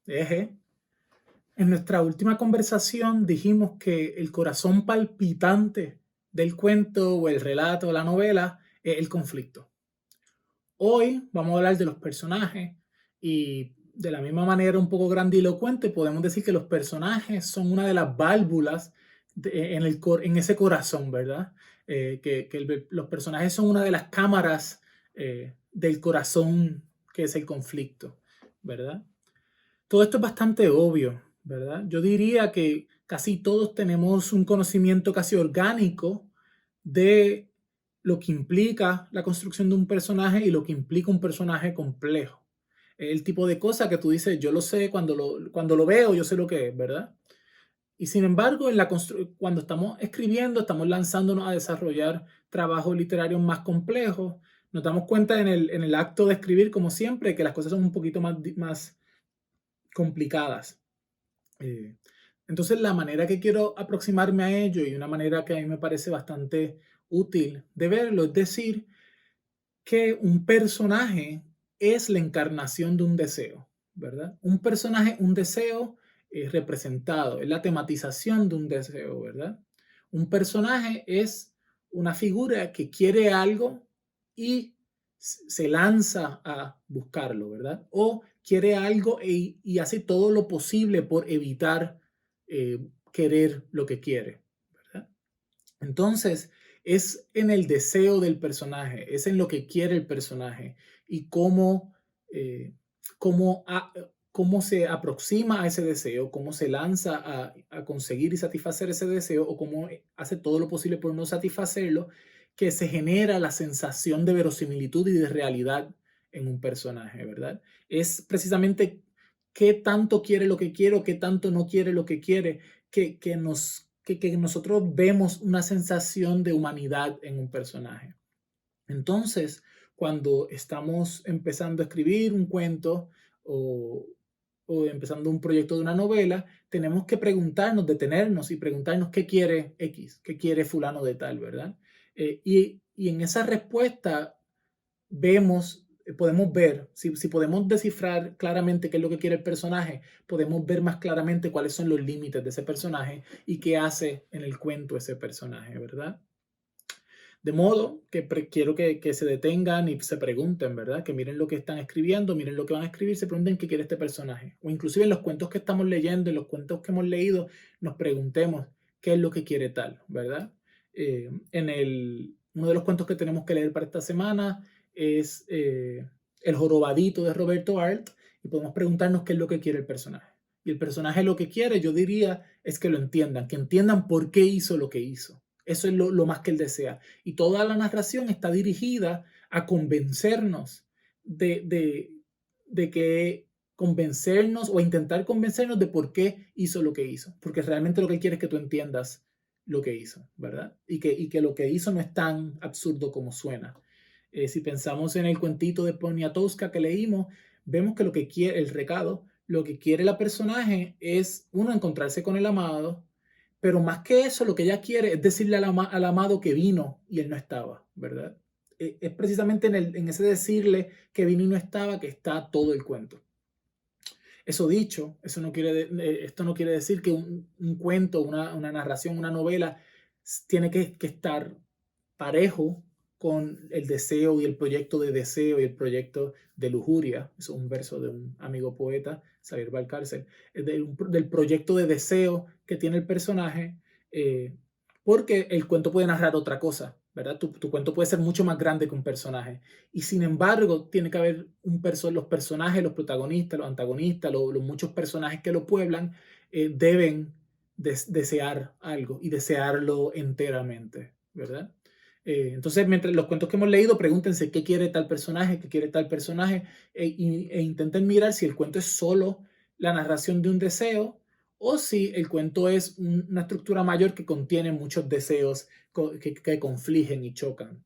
Eje. En nuestra última conversación dijimos que el corazón palpitante del cuento o el relato o la novela es el conflicto. Hoy vamos a hablar de los personajes y de la misma manera un poco grandilocuente podemos decir que los personajes son una de las válvulas en ese corazón, ¿verdad? Los personajes son una de las cámaras del corazón que es el conflicto, ¿verdad? Todo esto es bastante obvio, ¿verdad? Yo diría que casi todos tenemos un conocimiento casi orgánico de lo que implica la construcción de un personaje y lo que implica un personaje complejo. El tipo de cosa que tú dices, yo lo sé cuando lo veo, yo sé lo que es, ¿verdad? Y sin embargo, cuando estamos escribiendo, estamos lanzándonos a desarrollar trabajos literarios más complejos, nos damos cuenta en el acto de escribir, como siempre, que las cosas son un poquito más complicadas. Entonces, la manera que quiero aproximarme a ello y una manera que a mí me parece bastante útil de verlo es decir que un personaje es la encarnación de un deseo, ¿verdad? Un personaje, un deseo representado, es la tematización de un deseo, ¿verdad? Un personaje es una figura que quiere algo y se lanza a buscarlo, ¿verdad? O quiere algo y hace todo lo posible por evitar querer lo que quiere, ¿verdad? Entonces, es en el deseo del personaje, es en lo que quiere el personaje y eh, cómo, cómo se aproxima a ese deseo, cómo se lanza a conseguir y satisfacer ese deseo o cómo hace todo lo posible por no satisfacerlo, que se genera la sensación de verosimilitud y de realidad en un personaje, ¿verdad? Es precisamente qué tanto quiere lo que quiere o qué tanto no quiere lo que quiere que nosotros vemos una sensación de humanidad en un personaje. Entonces, cuando estamos empezando a escribir un cuento o, o empezando un proyecto de una novela, tenemos que preguntarnos, detenernos y preguntarnos qué quiere X, qué quiere fulano de tal, ¿verdad? Y en esa respuesta podemos ver, si podemos descifrar claramente qué es lo que quiere el personaje, podemos ver más claramente cuáles son los límites de ese personaje y qué hace en el cuento ese personaje, ¿verdad? De modo que quiero que se detengan y se pregunten, ¿verdad? Que miren lo que están escribiendo, miren lo que van a escribir, se pregunten qué quiere este personaje. O inclusive en los cuentos que estamos leyendo, en los cuentos que hemos leído, nos preguntemos qué es lo que quiere tal, ¿verdad? Uno de los cuentos que tenemos que leer para esta semana es El jorobadito de Roberto Arlt y podemos preguntarnos qué es lo que quiere el personaje. Y el personaje lo que quiere, yo diría, es que lo entiendan, que entiendan por qué hizo lo que hizo. Eso es lo más que él desea. Y toda la narración está dirigida a convencernos de que convencernos o intentar convencernos de por qué hizo lo que hizo. Porque realmente lo que él quiere es que tú entiendas lo que hizo, ¿verdad? Y que lo que hizo no es tan absurdo como suena. Si pensamos en el cuentito de Poniatowska que leímos, vemos que lo que quiere el recado, lo que quiere la personaje es, uno, encontrarse con el amado, pero más que eso, lo que ella quiere es decirle al amado que vino y él no estaba, ¿verdad? Es precisamente en ese decirle que vino y no estaba que está todo el cuento. Eso dicho, esto no quiere decir que un cuento, una narración, una novela tiene que estar parejo con el deseo y el proyecto de deseo y el proyecto de lujuria. Eso es un verso de un amigo poeta, Xavier Valcárcel, del proyecto de deseo que tiene el personaje, porque el cuento puede narrar otra cosa, ¿verdad? Tu cuento puede ser mucho más grande que un personaje. Y sin embargo, tiene que haber los personajes, los protagonistas, los antagonistas, los muchos personajes que lo pueblan, deben desear algo y desearlo enteramente, ¿verdad? Entonces, mientras los cuentos que hemos leído, pregúntense qué quiere tal personaje, qué quiere tal personaje, e intenten mirar si el cuento es solo la narración de un deseo o si el cuento es una estructura mayor que contiene muchos deseos que confligen y chocan,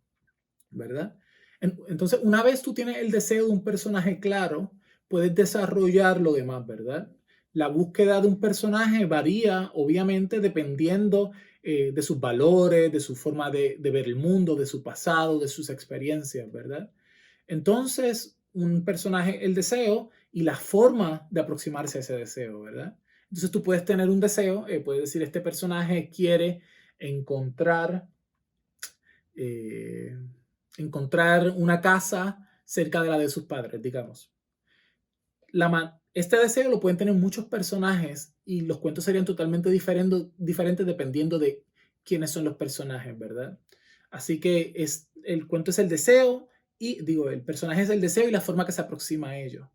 ¿verdad? Entonces, una vez tú tienes el deseo de un personaje claro, puedes desarrollar lo demás, ¿verdad? La búsqueda de un personaje varía, obviamente, dependiendo de sus valores, de su forma de ver el mundo, de su pasado, de sus experiencias, ¿verdad? Entonces, un personaje, el deseo, y la forma de aproximarse a ese deseo, ¿verdad? Entonces tú puedes tener un deseo, puedes decir, este personaje quiere encontrar, eh, encontrar una casa cerca de la de sus padres, digamos. Este deseo lo pueden tener muchos personajes y los cuentos serían totalmente diferentes dependiendo de quiénes son los personajes, ¿verdad? Así que el cuento es el deseo y digo, el personaje es el deseo y la forma que se aproxima a ello.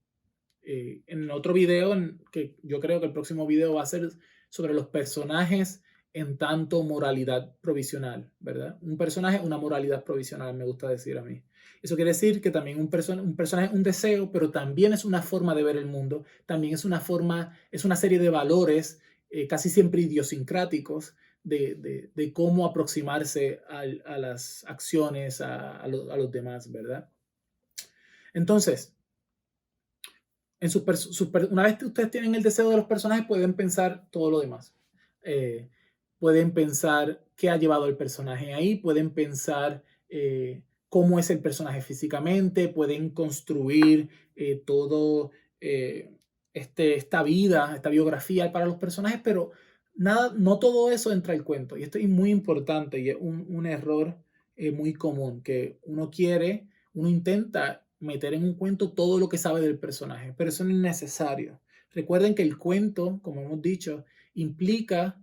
En otro video, que yo creo que el próximo video va a ser sobre los personajes en tanto moralidad provisional, ¿verdad? Un personaje, una moralidad provisional, me gusta decir a mí. Eso quiere decir que también un personaje es un deseo, pero también es una forma de ver el mundo, también es una forma, es una serie de valores casi siempre idiosincráticos de cómo aproximarse a las acciones, a los demás, ¿verdad? Entonces, una vez que ustedes tienen el deseo de los personajes, pueden pensar todo lo demás. Pueden pensar qué ha llevado el personaje ahí, pueden pensar cómo es el personaje físicamente, pueden construir todo esta vida, esta biografía para los personajes, pero nada, no todo eso entra al cuento. Y esto es muy importante y es un error muy común, que uno intenta meter en un cuento todo lo que sabe del personaje, pero eso no es necesario. Recuerden que el cuento, como hemos dicho, implica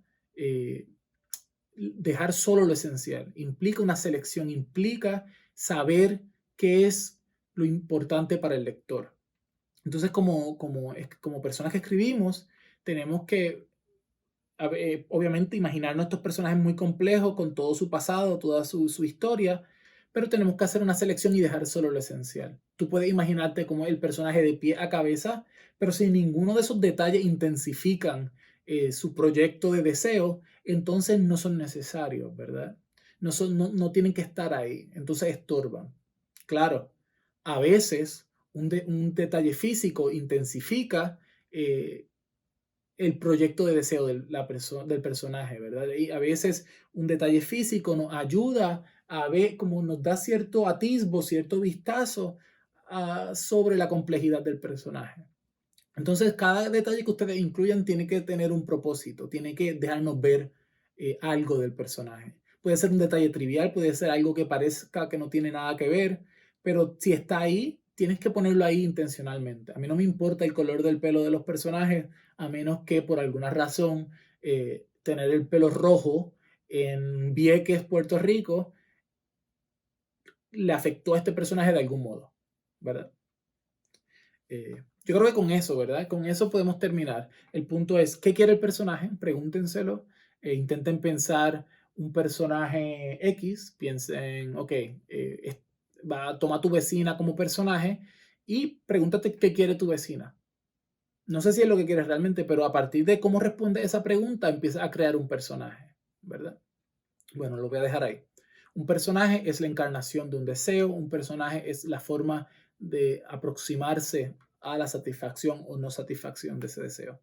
dejar solo lo esencial, implica una selección, implica saber qué es lo importante para el lector. Entonces, como personas que escribimos, tenemos que, obviamente, imaginarnos estos personajes muy complejos, con todo su pasado, toda su historia, pero tenemos que hacer una selección y dejar solo lo esencial. Tú puedes imaginarte como el personaje de pie a cabeza, pero si ninguno de esos detalles intensifican su proyecto de deseo, entonces no son necesarios, ¿verdad? No tienen que estar ahí, entonces estorban. Claro, a veces un detalle físico intensifica el proyecto de deseo del personaje, ¿verdad? Y a veces un detalle físico nos ayuda a ver, como nos da cierto atisbo, cierto vistazo sobre la complejidad del personaje. Entonces, cada detalle que ustedes incluyan tiene que tener un propósito, tiene que dejarnos ver algo del personaje. Puede ser un detalle trivial, puede ser algo que parezca que no tiene nada que ver, pero si está ahí, tienes que ponerlo ahí intencionalmente. A mí no me importa el color del pelo de los personajes, a menos que por alguna razón tener el pelo rojo en Vieques, Puerto Rico, le afectó a este personaje de algún modo, ¿verdad? Yo creo que con eso, ¿verdad? Con eso podemos terminar. El punto es, ¿qué quiere el personaje? Pregúntenselo. Intenten pensar un personaje X. Piensen, ok, toma tu vecina como personaje y pregúntate qué quiere tu vecina. No sé si es lo que quieres realmente, pero a partir de cómo responde esa pregunta, empieza a crear un personaje, ¿verdad? Bueno, lo voy a dejar ahí. Un personaje es la encarnación de un deseo, un personaje es la forma de aproximarse a la satisfacción o no satisfacción de ese deseo.